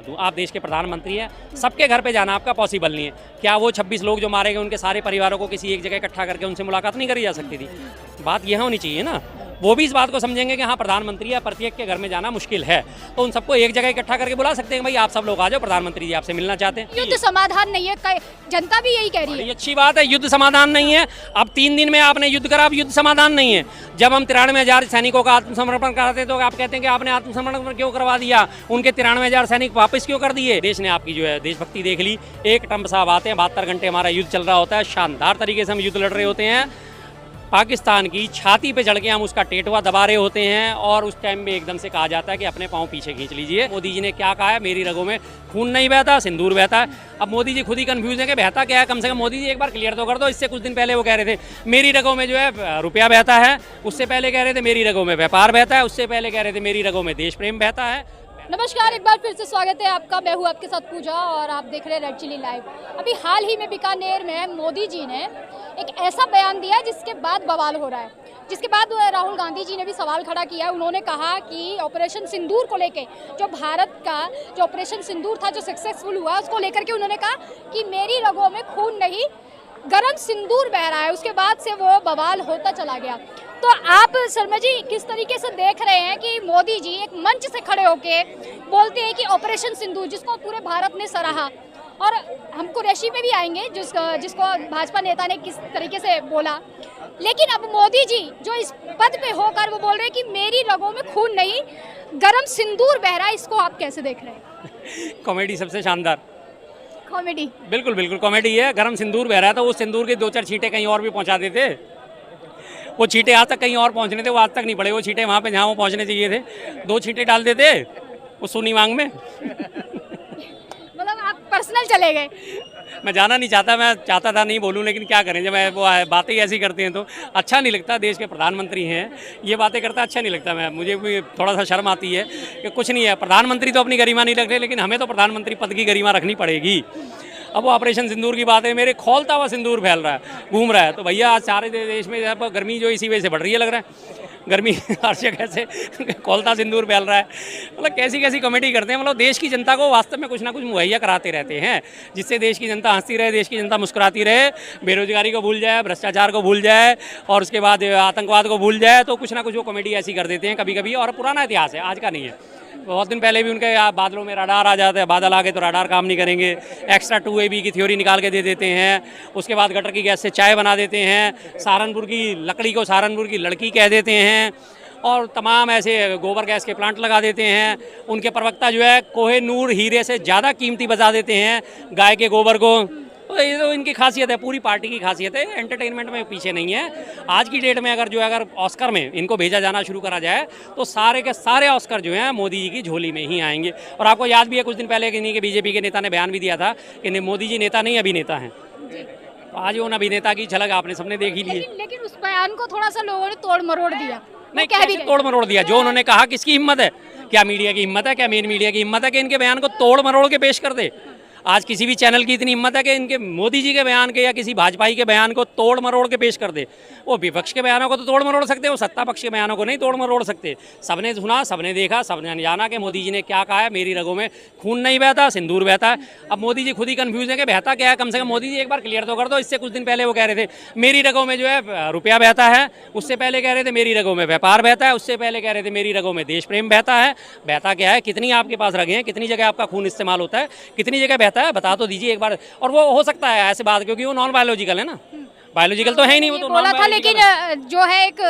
हूँ। आप देश के प्रधानमंत्री हैं, सबके घर पे जाना आपका पॉसिबल नहीं है। क्या वो 26 लोग जो मारे गए उनके सारे परिवारों को किसी एक जगह इकट्ठा करके उनसे मुलाकात नहीं करी जा सकती थी? बात यह होनी चाहिए ना। वो भी इस बात को समझेंगे कि हाँ, प्रधानमंत्री या प्रत्येक के घर में जाना मुश्किल है, तो उन सबको एक जगह इकट्ठा करके बुला सकते हैं, भाई आप सब लोग आ जाओ, प्रधानमंत्री जी आपसे मिलना चाहते हैं। युद्ध समाधान नहीं है, जनता भी यही कह रही है। बड़ी अच्छी बात है, युद्ध समाधान नहीं है। अब 3 दिन में आपने युद्ध करा, अब युद्ध समाधान नहीं है। जब हम 93,000 सैनिकों का आत्मसमर्पण कराते तो आप कहते हैं कि आपने आत्मसमर्पण क्यों करवा दिया, उनके 93,000 सैनिक वापस क्यों कर दिए? देश ने आपकी जो है देशभक्ति देख ली। एक टम्प साहब आते हैं, 72 घंटे हमारा युद्ध चल रहा होता है, शानदार तरीके से हम युद्ध लड़ रहे होते हैं। पाकिस्तान की छाती पे चढ़ के हम उसका टेटवा दबा रहे होते हैं और उस टाइम में एकदम से कहा जाता है कि अपने पाँव पीछे खींच लीजिए। मोदी जी ने क्या कहा है, मेरी रगों में खून नहीं बहता, सिंदूर बहता है। अब मोदी जी खुद ही कंफ्यूज है कि बहता क्या है। कम से कम मोदी जी एक बार क्लियर तो कर दो। इससे कुछ दिन पहले वो कह रहे थे मेरी रगों में जो है रुपया बहता है, उससे पहले कह रहे थे मेरी रगों में व्यापार बहता है, उससे पहले कह रहे थे मेरी रगों में देश प्रेम बहता है। नमस्कार, एक बार फिर से स्वागत है आपका। मैं हूँ आपके साथ पूजा और आप देख रहे हैं रेड चिली लाइव। अभी हाल ही में बीकानेर में मोदी जी ने एक ऐसा बयान दिया जिसके बाद बवाल हो रहा है, जिसके बाद राहुल गांधी जी ने भी सवाल खड़ा किया। उन्होंने कहा कि ऑपरेशन सिंदूर को लेके, जो भारत का जो ऑपरेशन सिंदूर था जो सक्सेसफुल हुआ, उसको लेकर के उन्होंने कहा कि मेरी रगों में खून नहीं, गरम सिंदूर बह रहा है। उसके बाद से वो बवाल होता चला गया। तो आप शर्मा जी किस तरीके से देख रहे हैं कि मोदी जी एक मंच से खड़े होके बोलते हैं कि ऑपरेशन सिंदूर, जिसको पूरे भारत ने सराहा, और हम कुरैशी में भी आएंगे जिसको भाजपा नेता ने किस तरीके से बोला, लेकिन अब मोदी जी जो इस पद पे होकर वो बोल रहे हैं कि मेरी रगों में खून नहीं, गरम सिंदूर बह रहा है, इसको आप कैसे देख रहे हैं? कॉमेडी सबसे शानदार। कॉमेडी बिल्कुल बिल्कुल कॉमेडी है। गरम सिंदूर बह रहा है तो वो सिंदूर के 2-4 छींटे कहीं और भी पहुंचा देते। वो छींटे आज तक कहीं और पहुंचने थे, वो आज तक नहीं पड़े। वो छींटे वहाँ पे जहाँ वो पहुंचने चाहिए थे, 2 छींटे डाल देते वो सुनी मांग में। मतलब आप पर्सनल चले गए। मैं जाना नहीं चाहता, मैं चाहता था नहीं बोलूं, लेकिन क्या करें, जब वो बातें ऐसी करते हैं तो अच्छा नहीं लगता। देश के प्रधानमंत्री हैं, ये बातें करता अच्छा नहीं लगता। मुझे भी थोड़ा सा शर्म आती है कि कुछ नहीं है, प्रधानमंत्री तो अपनी गरिमा नहीं रख रहे, लेकिन हमें तो प्रधानमंत्री पद की गरिमा रखनी पड़ेगी। अब वो ऑपरेशन सिंदूर की बात है, मेरे खोलता हुआ सिंदूर फैल रहा है, घूम रहा है, तो भैया आज सारे देश में गर्मी जो इसी वजह से बढ़ रही है, लग रहा है गर्मी हर जगह से खोलता सिंदूर फैल रहा है। मतलब कैसी कैसी कॉमेडी करते हैं। मतलब देश की जनता को वास्तव में कुछ ना कुछ मुहैया कराते रहते हैं, जिससे देश की जनता हंसती रहे, देश की जनता मुस्कुराती रहे, बेरोजगारी को भूल जाए, भ्रष्टाचार को भूल जाए और उसके बाद आतंकवाद को भूल जाए। तो कुछ ना कुछ वो कॉमेडी ऐसी कर देते हैं कभी कभी, और पुराना इतिहास है, आज का नहीं है। बहुत दिन पहले भी उनके बादलों में रडार आ जाते हैं, बादल आ गए तो रडार काम नहीं करेंगे, एक्स्ट्रा 2AB की थ्योरी निकाल के दे देते हैं। उसके बाद गटर की गैस से चाय बना देते हैं, सहारनपुर की लकड़ी को सहारनपुर की लड़की कह देते हैं, और तमाम ऐसे गोबर गैस के प्लांट लगा देते हैं। उनके प्रवक्ता जो है कोहे नूर हीरे से ज़्यादा कीमती बता देते हैं गाय के गोबर को। तो ये तो इनकी खासियत है, पूरी पार्टी की खासियत है। एंटरटेनमेंट में पीछे नहीं है। आज की डेट में अगर ऑस्कर में इनको भेजा जाना शुरू करा जाए तो सारे के सारे ऑस्कर जो हैं मोदी जी की झोली में ही आएंगे। और आपको याद भी है कुछ दिन पहले कि बीजेपी के नेता ने बयान भी दिया था कि मोदी जी नेता नहीं अभिनेता हैं। तो आज उन अभिनेता की झलक आपने सबने देख ही ली है। लेकिन उस बयान को थोड़ा सा लोगों ने तोड़ मरोड़ दिया। नहीं, कैसे तोड़ मरोड़ दिया? जो उन्होंने कहा, किसकी हिम्मत है? क्या मीडिया की हिम्मत है? क्या मेन मीडिया की हिम्मत है कि इनके बयान को तोड़ मरोड़ के पेश कर दे? आज किसी भी चैनल की इतनी हिम्मत है कि इनके मोदी जी के बयान के या किसी भाजपाई के बयान को तोड़ मरोड़ के पेश कर दे? वो विपक्ष के बयानों को तो तोड़ मरोड़ सकते हैं, वो सत्ता पक्ष के बयानों को नहीं तोड़ मरोड़ सकते। सबने सुना, सबने देखा, सबने जाना कि मोदी जी ने क्या कहा है, मेरी रगों में खून नहीं बहता, सिंदूर बहता है। अब मोदी जी खुद ही कंफ्यूज है कि बहता क्या है। कम से कम मोदी जी एक बार क्लियर तो कर दो। इससे कुछ दिन पहले वो कह रहे थे मेरी रगों में जो है रुपया बहता है, उससे पहले कह रहे थे मेरी रगों में व्यापार बहता है, उससे पहले कह रहे थे मेरी रगों में देश प्रेम बहता है। बहता क्या है? कितनी आपके पास रगें हैं? कितनी जगह आपका खून इस्तेमाल होता है? कितनी जगह बहता है? बता तो दीजिए एक बार। और वो हो सकता है ऐसे बात, क्योंकि वो नॉन बायोलॉजिकल है ना, बायोलॉजिकल तो है ही नहीं। वो तो बोला था, लेकिन जो है एक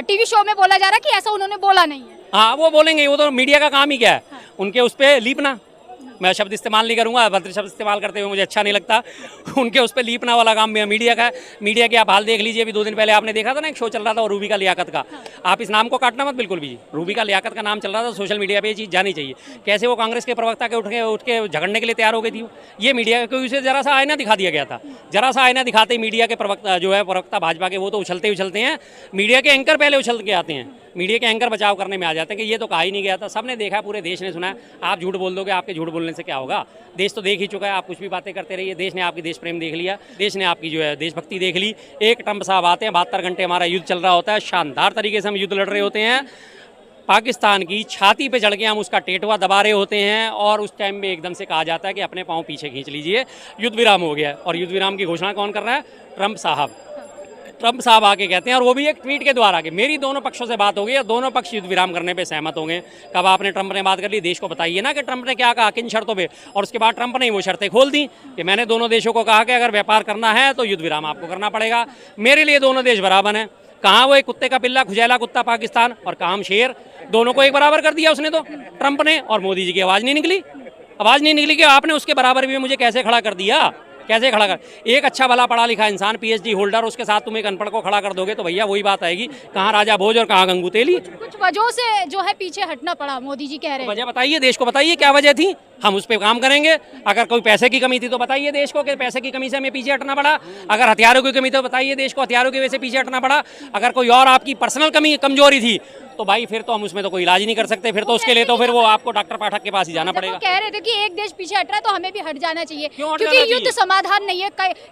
टीवी शो में बोला जा रहा है कि ऐसा उन्होंने बोला नहीं है। हाँ, वो बोलेंगे, वो तो मीडिया का काम ही क्या है, उनके उस पर लीपना। मैं शब्द इस्तेमाल नहीं करूंगा, भद्र शब्द इस्तेमाल करते हुए मुझे अच्छा नहीं लगता। उनके उस पर लीपना वाला काम मीडिया का है। मीडिया की आप हाल देख लीजिए। अभी 2 दिन पहले आपने देखा था ना, एक शो चल रहा था रूबी का लियाकत का। आप इस नाम को काटना मत बिल्कुल भी। रूबी का लियाकत का नाम चल रहा था, सोशल मीडिया पे ये चीज़ जानी चाहिए। कैसे वो कांग्रेस के प्रवक्ता के उठ के झगड़ने के लिए तैयार हो गई थी। ये मीडिया को उसे जरा सा आईना दिखा दिया गया था। जरा सा आईना दिखाते ही मीडिया के प्रवक्ता जो है, प्रवक्ता भाजपा के, वो तो उछलते उछलते हैं। मीडिया के एंकर पहले उछल के आते हैं, मीडिया के एंकर बचाव करने में आ जाते हैं कि ये तो कहा ही नहीं गया था। सबने देखा, पूरे देश ने सुना। आप झूठ बोल दोगे, आपके झूठ बोलने से क्या होगा? देश तो देख ही चुका है। आप कुछ भी बातें करते रहिए, देश ने आपकी देश प्रेम देख लिया, देश ने आपकी जो है देशभक्ति देख ली। एक टम्प साहब आते हैं, 72 घंटे हमारा युद्ध चल रहा होता है, शानदार तरीके से हम युद्ध लड़ रहे होते हैं। पाकिस्तान की छाती पे चढ़ के हम उसका टेटवा दबा रहे होते हैं और उस टाइम में एकदम से कहा जाता है कि अपने पाँव पीछे खींच लीजिए, युद्ध विराम हो गया। और युद्ध विराम की घोषणा कौन कर रहा है? ट्रंप साहब। ट्रंप साहब आके कहते हैं, और वो भी एक ट्वीट के द्वारा कि मेरी दोनों पक्षों से बात हो गई और दोनों पक्ष युद्ध विराम करने पे सहमत होंगे। कब आपने ट्रंप ने बात कर ली? देश को बताइए ना कि ट्रंप ने क्या कहा, किन शर्तों पे। और उसके बाद ट्रंप ने वो शर्तें खोल दी कि मैंने दोनों देशों को कहा कि अगर व्यापार करना है तो युद्ध विराम आपको करना पड़ेगा। मेरे लिए दोनों देश बराबर हैं। कहाँ वो एक कुत्ते का पिल्ला, खुजैला कुत्ता पाकिस्तान, और कहाँ हम शेर। दोनों को एक बराबर कर दिया उसने तो, ट्रंप ने। और मोदी जी की आवाज़ नहीं निकली, आवाज़ नहीं निकली कि आपने उसके बराबर भी मुझे कैसे खड़ा कर दिया, कैसे खड़ा कर। एक अच्छा भला पढ़ा लिखा इंसान, पीएचडी होल्डर, उसके साथ तुम एक अनपढ़ को खड़ा कर दोगे तो भैया वही बात आएगी, कहाँ राजा भोज और कहाँ गंगू तेली। कुछ वजहों से जो है पीछे हटना पड़ा, मोदी जी कह रहे हैं। वजह बताइए, देश को बताइए क्या वजह थी, हम उस पर काम करेंगे। अगर कोई पैसे की कमी थी तो बताइए देश को कि पैसे की कमी से हमें पीछे हटना पड़ा। अगर हथियारों की कमी तो बताइए देश को हथियारों की वजह से पीछे हटना पड़ा। अगर कोई और आपकी पर्सनल कमजोरी थी तो भाई फिर तो हम उसमें तो कोई इलाज नहीं कर सकते, फिर तो उसके लिए तो फिर वो आपको डॉक्टर पाठक के पास ही जाना पड़ेगा। कह रहे थे कि एक देश पीछे हट रहा है तो हमें भी हट जाना चाहिए, क्यों हट क्योंकि जाना युद्ध समाधान नहीं है।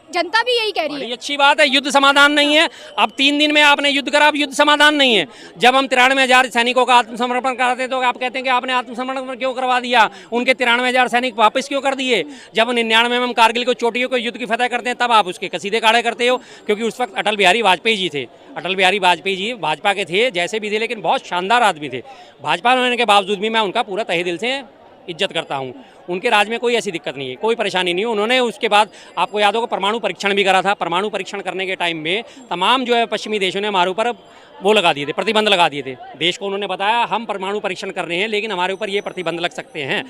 जनता भी यही कह रही है। अच्छी बात है, युद्ध समाधान नहीं है। अब 3 दिन में आपने युद्ध करा, अब युद्ध समाधान नहीं है। जब हम 93,000 सैनिकों का आत्मसमर्पण कराते हैं तो आप कहते हैं कि आपने आत्मसमर्पण क्यों करवा दिया, उनके 93,000 सैनिक वापस क्यों कर दिए। जब 99 में हम कारगिल को चोटियों को युद्ध की फतह करते हैं तब आप उसके कसीदे काढ़े करते हो, क्योंकि उस वक्त अटल बिहारी वाजपेयी जी थे। अटल बिहारी वाजपेयी जी भाजपा के थे, जैसे भी थे, लेकिन बहुत शानदार आदमी थे। भाजपा में होने के बावजूद भी मैं उनका पूरा तहे दिल से इज्जत करता हूँ। उनके राज में कोई ऐसी दिक्कत नहीं है, कोई परेशानी नहीं है। उन्होंने उसके बाद आपको याद होगा परमाणु परीक्षण भी करा था। परमाणु परीक्षण करने के टाइम में तमाम जो है पश्चिमी देशों ने हमारे ऊपर वो लगा दिए थे, प्रतिबंध लगा दिए थे। देश को उन्होंने बताया हम परमाणु परीक्षण कर रहे हैं लेकिन हमारे ऊपर ये प्रतिबंध लग सकते हैं।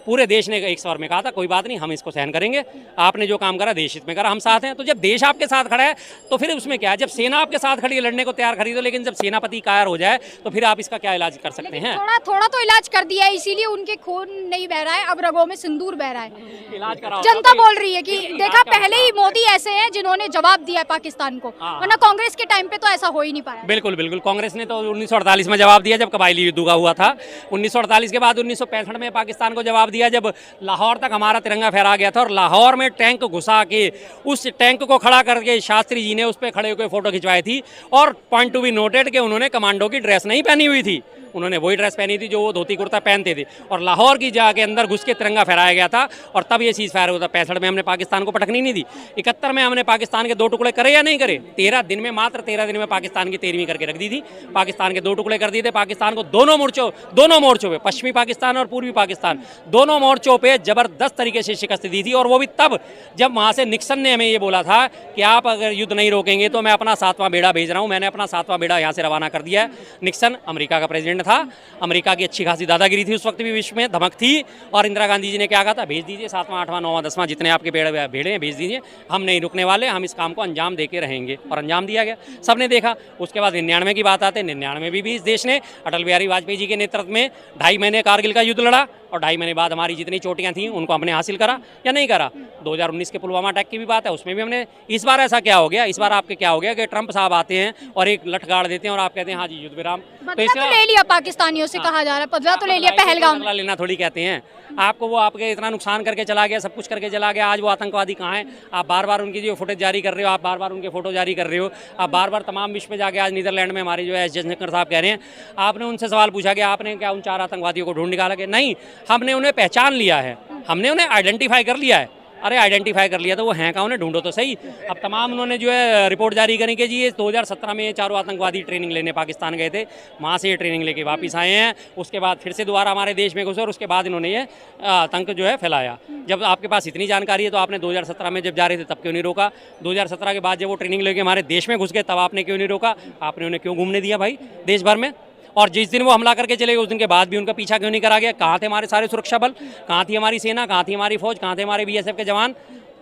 पूरे देश ने एक स्वर में कहा था कोई बात नहीं, हम इसको सहन करेंगे, आपने जो काम करा देश हित में करा, हम साथ हैं। तो जब देश आपके साथ खड़ा है तो फिर उसमें क्या है, जब सेना आपके साथ खड़ी है लड़ने को तैयार खड़ी, तो लेकिन जब सेनापति कायर हो जाए तो फिर आप इसका क्या इलाज कर सकते हैं। थोड़ा तो इलाज कर दिया है, इसीलिए उनके खून नहीं बह रहा है, अब रगों में सिंदूर बह रहा है। इलाज करा, जनता बोल रही है कि देखा पहले ही मोदी ऐसे हैं जिन्होंने जवाब दिया है पाकिस्तान को, वरना कांग्रेस के टाइम पे तो ऐसा हो ही नहीं पाया। बिल्कुल बिल्कुल, कांग्रेस ने तो 1948 में जवाब दिया जब कबायली युद्ध हुआ था। 1948 के बाद 1965 में पाकिस्तान को जवाब दिया जब लाहौर तक हमारा तिरंगा फहरा गया था और लाहौर में टैंक घुसा के उस टैंक को खड़ा करके शास्त्री जी ने उस पर खड़े होकर फोटो खिंचवाई थी। और पॉइंट टू बी नोटेड कि उन्होंने कमांडो की ड्रेस नहीं पहनी हुई थी, उन्होंने वही ड्रेस पहनी थी जो वो धोती कुर्ता पहनते थे। और लाहौर की जगह के अंदर घुस के तिरंगा फहराया गया था और तब ये चीज़ फायर हुआ था। 65 में हमने पाकिस्तान को पटकनी नहीं दी। 71 में हमने पाकिस्तान के 2 टुकड़े करे या नहीं करे? 13 दिन में, मात्र 13 दिन में पाकिस्तान की 13वीं करके रख दी थी। पाकिस्तान के 2 टुकड़े कर दिए थे। पाकिस्तान को दोनों मोर्चों पे, पश्चिमी पाकिस्तान और पूर्वी पाकिस्तान, दोनों मोर्चों पे जबरदस्त तरीके से शिकस्त दी थी। और वो भी तब जब वहाँ से निक्सन ने हमें ये बोला था कि आप अगर युद्ध नहीं रोकेंगे तो मैं अपना 7वां बेड़ा भेज रहा हूँ। मैंने अपना 7वां बेड़ा यहाँ से रवाना कर दिया है। निक्सन अमेरिका का प्रेसिडेंट था, अमेरिका की अच्छी खासी दादागिरी थी उस वक्त भी, विश्व में धमक थी। और इंदिरा गांधी जी ने क्या कहा था, भेज दीजिए 7वां 8वां 9वां 10वां जितने आपके भेड़े हैं भेज दीजिए, हम नहीं रुकने वाले, हम इस काम को अंजाम दे के रहेंगे। और अंजाम दिया गया, सबने देखा। उसके बाद 99 की बात आते हैं। 99 में भी इस देश ने अटल बिहारी वाजपेयी जी के नेतृत्व में 2.5 महीने कारगिल का युद्ध लड़ा और 2.5 महीने बाद हमारी जितनी चोटियां थी उनको हमने हासिल करा या नहीं करा। 2019 के पुलवामा अटैक की भी बात है, उसमें भी हमने। इस बार ऐसा क्या हो गया, इस बार आपके क्या हो गया कि ट्रंप साहब आते हैं और एक लठ गाड़ देते हैं और आप कहते हैं हाँ जी युद्ध विराम। तो इसका ले लिया पाकिस्तानियों से, कहा जा रहा है बदला तो ले लिया पहलगाम। बदला लेना थोड़ी कहते हैं आपको, वो आपके इतना नुकसान करके चला गया, सब कुछ करके चला गया, आज वो आतंकवादी कहाँ है। आप बार बार उनकी जो फुटेज जारी कर रहे हो, आप बार बार उनके फोटो जारी कर रहे हो, आप बार बार तमाम विश्व में जाके, आज नीदरलैंड में हमारे जो है जयशंकर साहब कह रहे हैं, आपने उनसे सवाल पूछा कि आपने क्या उन 4 आतंकवादियों को ढूंढ निकाला? कि नहीं, हमने उन्हें पहचान लिया है, हमने उन्हें आइडेंटिफाई कर लिया है। अरे आइडेंटिफाई कर लिया तो वो हैं कहाँ, उन्हें ढूंढो तो सही। अब तमाम उन्होंने जो है रिपोर्ट जारी करी कि जी ये 2017 में ये 4 आतंकवादी ट्रेनिंग लेने पाकिस्तान गए थे, वहाँ से ये ट्रेनिंग लेके वापस आए हैं। उसके बाद फिर से दोबारा हमारे देश में घुसे और उसके बाद इन्होंने ये आतंक जो है फैलाया। जब आपके पास इतनी जानकारी है तो आपने 2017 में जब जा रहे थे तब क्यों नहीं रोका? 2017 के बाद जब वो ट्रेनिंग लेके हमारे देश में घुस गए तब आपने क्यों नहीं रोका? आपने उन्हें क्यों घूमने दिया भाई देश भर में? और जिस दिन वो हमला करके चले गए उस दिन के बाद भी उनका पीछा क्यों नहीं करा गया? कहाँ थे हमारे सारे सुरक्षा बल, कहाँ थी हमारी सेना, कहाँ थी हमारी फौज, कहाँ थे हमारे BSF के जवान?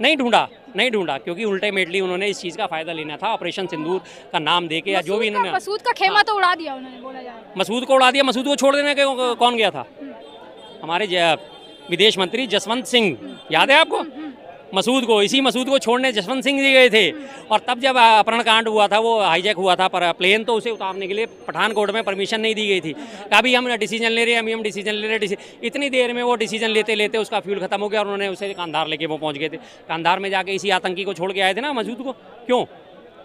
नहीं ढूंढा क्योंकि अल्टीमेटली उन्होंने इस चीज़ का फायदा लेना था, ऑपरेशन सिंदूर का नाम देके या जो भी इन्होंने। मसूद का खेमा तो उड़ा दिया उन्होंने, बोला जा रहा है। मसूद को उड़ा दिया। मसूद को छोड़ देने के कौन गया था? हमारे विदेश मंत्री जसवंत सिंह, याद है आपको? मसूद को, इसी मसूद को छोड़ने जसवंत सिंह जी गए थे। और तब जब अपहरण कांड हुआ था, वो हाईजैक हुआ था पर प्लेन, तो उसे उतारने के लिए पठानकोट में परमिशन नहीं दी गई थी। अभी हम डिसीजन ले रहे हैं, अभी हम डिसीजन ले रहे हैं। इतनी देर में वो डिसीजन लेते लेते उसका फ्यूल खत्म हो गया और उन्होंने उसे कांधार लेके वो पहुंच गए थे। कांधार में जाके इसी आतंकी को छोड़ के आए थे ना मसूद को, क्यों?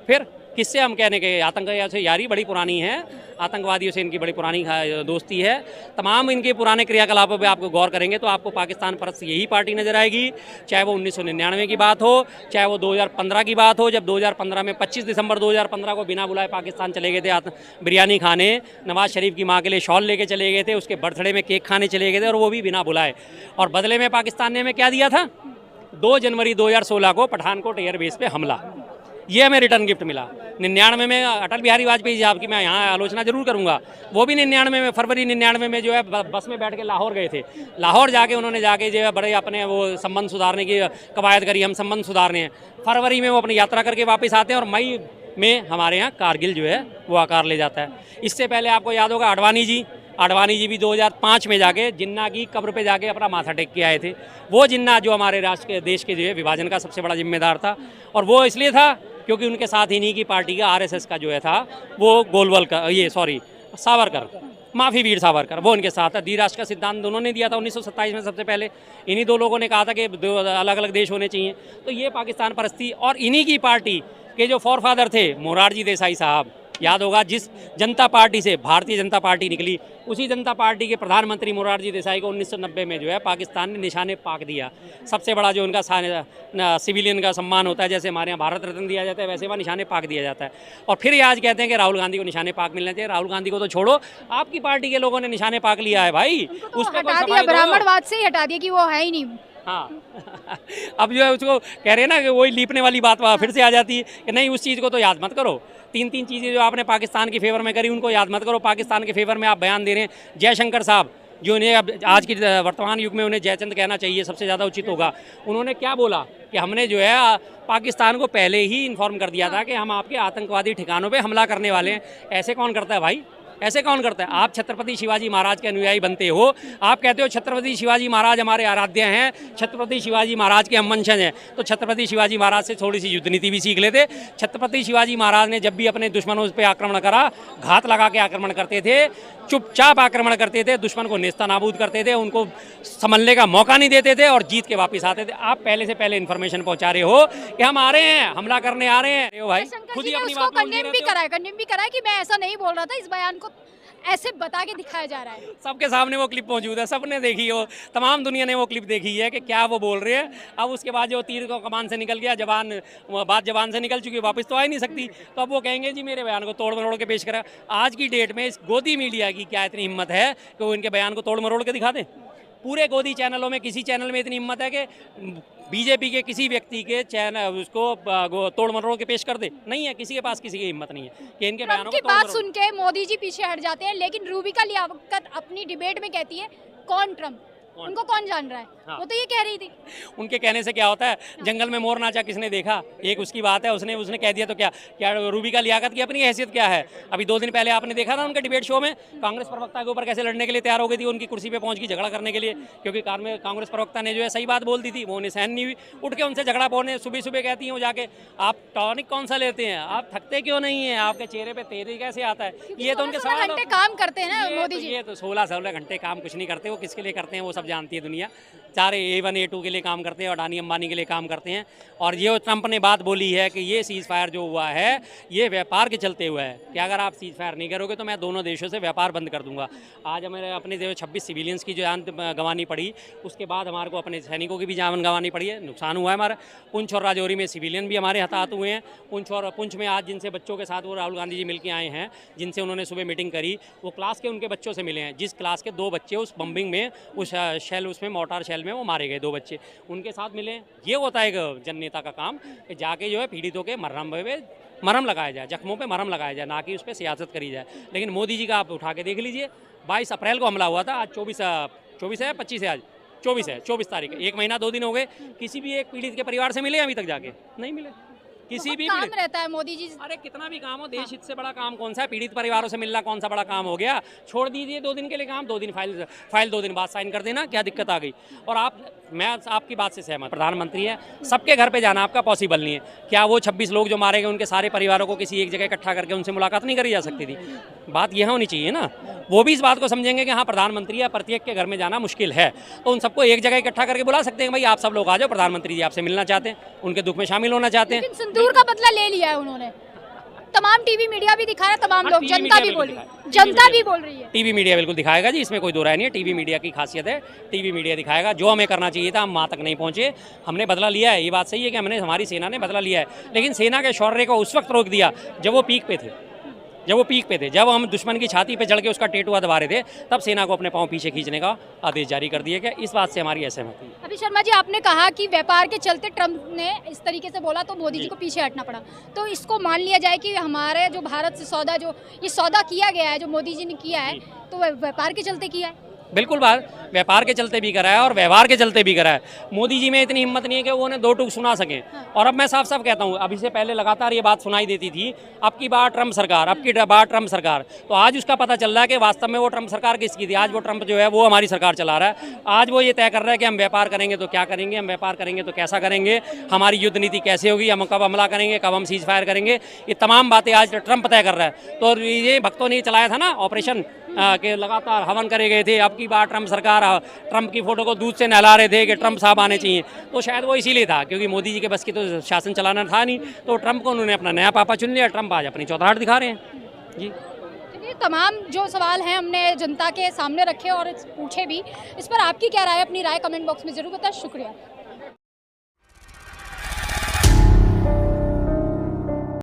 फिर किससे हम कहने के, आतंकवादियों से यारी बड़ी पुरानी है, आतंकवादियों से इनकी बड़ी पुरानी दोस्ती है। तमाम इनके पुराने क्रियाकलापों पे आपको गौर करेंगे तो आपको पाकिस्तान परस्त यही पार्टी नज़र आएगी, चाहे वो 1999 की बात हो, चाहे वो 2015 की बात हो, जब 2015 में 25 दिसंबर 2015 को बिना बुलाए पाकिस्तान चले गए थे बिरयानी खाने, नवाज़ शरीफ की माँ के लिए शॉल लेके चले गए थे, उसके बर्थडे में केक खाने चले गए थे, और वो भी बिना बुलाए। और बदले में पाकिस्तान ने हमें क्या दिया था? 2 जनवरी 2016 को पठानकोट एयरबेस पे हमला, ये हमें रिटर्न गिफ्ट मिला। 99 में अटल बिहारी वाजपेयी साहब की मैं यहाँ आलोचना जरूर करूँगा, वो भी 99 में, फरवरी 99 में जो है बस में बैठ के लाहौर गए थे। लाहौर जाके उन्होंने जाके जो है बड़े अपने वो संबंध सुधारने की कवायद करी, हम संबंध सुधारने हैं। फरवरी में वो अपनी यात्रा करके वापस आते हैं और मई में हमारे यहाँ कारगिल जो है वो आकार ले जाता है। इससे पहले आपको याद होगा आडवाणी जी भी 2005 में जाके जिन्ना की कब्र पे जाके अपना माथा टेक के आए थे। वो जिन्ना जो हमारे राष्ट्र के देश के जो है विभाजन का सबसे बड़ा जिम्मेदार था, और वो इसलिए था क्योंकि उनके साथ इन्हीं की पार्टी का आरएसएस का जो है था वो सावरकर, माफी वीर सावरकर, वो उनके साथ था। द्विराष्ट्र का सिद्धांत उन्होंने दिया था 1927 में, सबसे पहले इन्हीं 2 लोगों ने कहा था कि 2 अलग अलग देश होने चाहिए। तो ये पाकिस्तान परस्ती, और इन्हीं की पार्टी के जो फॉरफादर थे मोरारजी देसाई साहब, याद होगा, जिस जनता पार्टी से भारतीय जनता पार्टी निकली, उसी जनता पार्टी के प्रधानमंत्री मोरारजी देसाई को 1990 में जो है पाकिस्तान ने निशाने पाक दिया। सबसे बड़ा जो उनका सिविलियन का सम्मान होता है, जैसे हमारे यहाँ भारत रत्न दिया जाता है, वैसे वहाँ निशाने पाक दिया जाता है। और फिर आज कहते हैं कि राहुल गांधी को निशाने पाक मिलना चाहिए। राहुल गांधी को तो छोड़ो, आपकी पार्टी के लोगों ने निशाने पाक लिया है भाई, उस पर हटा दिया, ब्राह्मणवाद से ही हटा दिया कि वो है ही नहीं। हाँ अब जो है उसको कह रहे हैं ना कि वही लीपने वाली बात फिर से आ जाती है कि नहीं, उस चीज़ को तो याद मत करो। 3 चीज़ें जो आपने पाकिस्तान के फेवर में करी उनको याद मत करो। पाकिस्तान के फेवर में आप बयान दे रहे हैं। जयशंकर साहब, जो उन्हें अब आज की वर्तमान युग में उन्हें जयचंद कहना चाहिए, सबसे ज़्यादा उचित होगा। उन्होंने क्या बोला कि हमने जो है पाकिस्तान को पहले ही इन्फॉर्म कर दिया था कि हम आपके आतंकवादी ठिकानों पर हमला करने वाले हैं। ऐसे कौन करता है भाई? ऐसे कौन करता है? आप छत्रपति शिवाजी महाराज के अनुयायी बनते हो, आप कहते हो छत्रपति शिवाजी महाराज हमारे आराध्य हैं, छत्रपति शिवाजी महाराज के हम वंशज हैं। तो छत्रपति शिवाजी महाराज से थोड़ी सी युद्ध नीति भी सीख लेते। छत्रपति शिवाजी महाराज ने जब भी अपने दुश्मनों पर आक्रमण करा, घात लगा के आक्रमण करते थे, चुपचाप आक्रमण करते थे, दुश्मन को नेस्तनाबूद करते थे, उनको संभलने का मौका नहीं देते थे और जीत के वापस आते थे। आप पहले से पहले इन्फॉर्मेशन पहुंचा रहे हो कि हम आ रहे हैं, हमला करने आ रहे हैं। भाई खुद ही अपनी बात कंडेम भी करा है कि मैं ऐसा नहीं बोल रहा था, इस बयान को ऐसे बता के दिखाया जा रहा है। सबके सामने वो क्लिप मौजूद है, सबने देखी हो, तमाम दुनिया ने वो क्लिप देखी है कि क्या वो बोल रहे हैं। अब उसके बाद जो तीर को कमान से निकल गया, बात जबान से निकल चुकी, वापस तो आ ही नहीं सकती। तो अब वो कहेंगे जी मेरे बयान को तोड़ मरोड़ के पेश करा। आज की डेट में इस गोदी मीडिया की क्या इतनी हिम्मत है कि वो इनके बयान को तोड़ मरोड़ के दिखा दें? पूरे गोदी चैनलों में किसी चैनल में इतनी हिम्मत है कि बीजेपी के किसी व्यक्ति के चैनल उसको तोड़ मरोड़ के पेश कर दे? नहीं है, किसी के पास किसी की हिम्मत नहीं है कि इनके बयानों की बात सुन के मोदी जी पीछे हट जाते हैं, लेकिन रूबिका लियाकत अपनी डिबेट में कहती है कौन ट्रम्प, उनको कौन जान रहा है? हाँ। वो तो ये कह रही थी। उनके कहने से क्या होता है? जंगल में मोर नाचा किसने देखा, एक उसकी बात है। उसने कह दिया तो क्या रूबिका लियाकत की अपनी हैसियत क्या है? अभी 2 दिन पहले आपने देखा था उनके डिबेट शो में कांग्रेस प्रवक्ता के ऊपर कैसे लड़ने के लिए तैयार हो गई थी, उनकी कुर्सी पे पहुंच गई झगड़ा करने के लिए, क्योंकि कांग्रेस प्रवक्ता ने जो है सही बात बोल दी थी, वो उन्हें सहन नहीं हुई, उठ के उनसे झगड़ा बोलने। सुबह सुबह कहती हैं वो जाके, आप टॉनिक कौन सा लेते हैं, आप थकते क्यों नहीं है, आपके चेहरे पे तेजी कैसे आता है? ये तो उनके 16 घंटे काम करते हैं ना मोदी जी। ये तो 16 घंटे काम कुछ नहीं करते, वो किसके लिए करते हैं वो सब जानती है दुनिया। सारे A1 A2 के लिए काम करते हैं, अडानी अंबानी के लिए काम करते हैं। और ये ट्रंप ने बात बोली है कि ये सीज फायर जो हुआ है ये व्यापार के चलते हुआ है, कि अगर आप सीज फायर नहीं करोगे तो मैं दोनों देशों से व्यापार बंद कर दूंगा। आज हमें अपने जो 26 सिविलियंस की जो जान गंवानी पड़ी, उसके बाद हमारे को अपने सैनिकों की भी जान गंवानी पड़ी है, नुकसान हुआ है हमारा। पुंछ और राजौरी में सिविलियन भी हमारे हताहत हुए हैं। पुंछ में आज जिनसे बच्चों के साथ वो राहुल गांधी जी मिल के आए हैं, जिनसे उन्होंने सुबह मीटिंग करी, वो क्लास के उनके बच्चों से मिले हैं, जिस क्लास के 2 बच्चे उस बम्बिंग में, उस उसमें मोटार शेल में वो मारे गए 2 बच्चे, उनके साथ मिले। ये होता है एक जननेता का काम कि जाके जो है पीड़ितों के मरहम लगाया जाए, जख्मों पे मरहम लगाया जाए, ना कि उस पर सियासत करी जाए। लेकिन मोदी जी का आप उठा के देख लीजिए, 22 अप्रैल को हमला हुआ था, आज 24 है 25 है, आज 24 तारीख है, 1 महीना 2 दिन हो गए। किसी भी एक पीड़ित के परिवार से मिले अभी तक जाके? नहीं मिले। किसी भी काम रहता है मोदी जी। अरे कितना भी काम हो, देश हित से बड़ा काम कौन सा है? पीड़ित परिवारों से मिलना कौन सा बड़ा काम हो गया? छोड़ दीजिए 2 दिन के लिए काम, 2 दिन फाइल 2 दिन बाद साइन कर देना, क्या दिक्कत आ गई? और मैं आपकी बात से सहमत, प्रधानमंत्री है, सबके घर पे जाना आपका पॉसिबल नहीं है। क्या वो 26 लोग जो मारे गए उनके सारे परिवारों को किसी एक जगह इकट्ठा करके उनसे मुलाकात नहीं करी जा सकती थी? बात यह होनी चाहिए ना। वो भी इस बात को समझेंगे कि हाँ प्रधानमंत्री है, प्रत्येक के घर में जाना मुश्किल है, तो उन सबको एक जगह इकट्ठा करके बुला सकते हैं, भाई आप सब लोग आ जाओ, प्रधानमंत्री जी आपसे मिलना चाहते हैं, उनके दुख में शामिल होना चाहते हैं। सिंदूर का बदला ले लिया है उन्होंने। तमाम टीवी मीडिया भी दिखा रहा है, तमाम हाँ, लोग, टीवी जनता मीडिया भी बिल्कुल बोल रही है, दिखाएगा। जनता भी बोल रही है। टीवी मीडिया बिल्कुल दिखाएगा जी, इसमें कोई दो राय नहीं है। टीवी मीडिया की खासियत है, टीवी मीडिया दिखाएगा। जो हमें करना चाहिए था हम वहाँ तक नहीं पहुँचे, हमने बदला लिया है। ये बात सही है कि हमने, हमारी सेना ने बदला लिया है, लेकिन सेना के शौर्य को उस वक्त रोक दिया जब वो पीक पे थे, जब हम दुश्मन की छाती पे चढ़ के उसका टेटुआ दबा रहे थे, तब सेना को अपने पाँव पीछे खींचने का आदेश जारी कर दिया गया। इस बात से हमारी असहमति है। अभी शर्मा जी, आपने कहा कि व्यापार के चलते ट्रम्प ने इस तरीके से बोला तो मोदी जी को पीछे हटना पड़ा, तो इसको मान लिया जाए कि हमारे जो भारत से सौदा, जो ये सौदा किया गया है, जो मोदी जी ने किया है, तो व्यापार के चलते किया है? बिल्कुल बात व्यापार के चलते भी करा है और व्यवहार के चलते भी करा है। मोदी जी में इतनी हिम्मत नहीं है कि वो उन्हें दो टूक सुना सकें। और अब मैं साफ साफ कहता हूँ, अभी से पहले लगातार ये बात सुनाई देती थी, अब की बार ट्रम्प सरकार, अब की बार ट्रम्प सरकार। तो आज उसका पता चल रहा है कि वास्तव में वो ट्रम्प सरकार किसकी थी। आज वो ट्रम्प जो है वो हमारी सरकार चला रहा है। आज वो ये तय कर रहा है कि हम व्यापार करेंगे तो क्या करेंगे, हम व्यापार करेंगे तो कैसा करेंगे, हमारी युद्ध नीति कैसे होगी, हम कब हमला करेंगे, कब हम सीज फायर करेंगे, ये तमाम बातें आज ट्रम्प तय कर रहा है। तो ये भक्तों ने चलाया था ना ऑपरेशन, के लगातार हवन करे गए थे। अब की बार ट्रम्प सरकार ट्रम्प की फोटो को दूध से नहला रहे थे कि ट्रम्प साहब आने चाहिए, तो शायद वो इसीलिए था क्योंकि मोदी जी के बस की तो शासन चलाना था नहीं, तो ट्रम्प को उन्होंने अपना नया पापा चुन लिया। ट्रम्प आज अपनी चौधार दिखा रहे हैं जी। चलिए, तमाम जो सवाल हैं हमने जनता के सामने रखे और पूछे भी। इस पर आपकी क्या राय है, अपनी राय कमेंट बॉक्स में जरूर बताएं। शुक्रिया।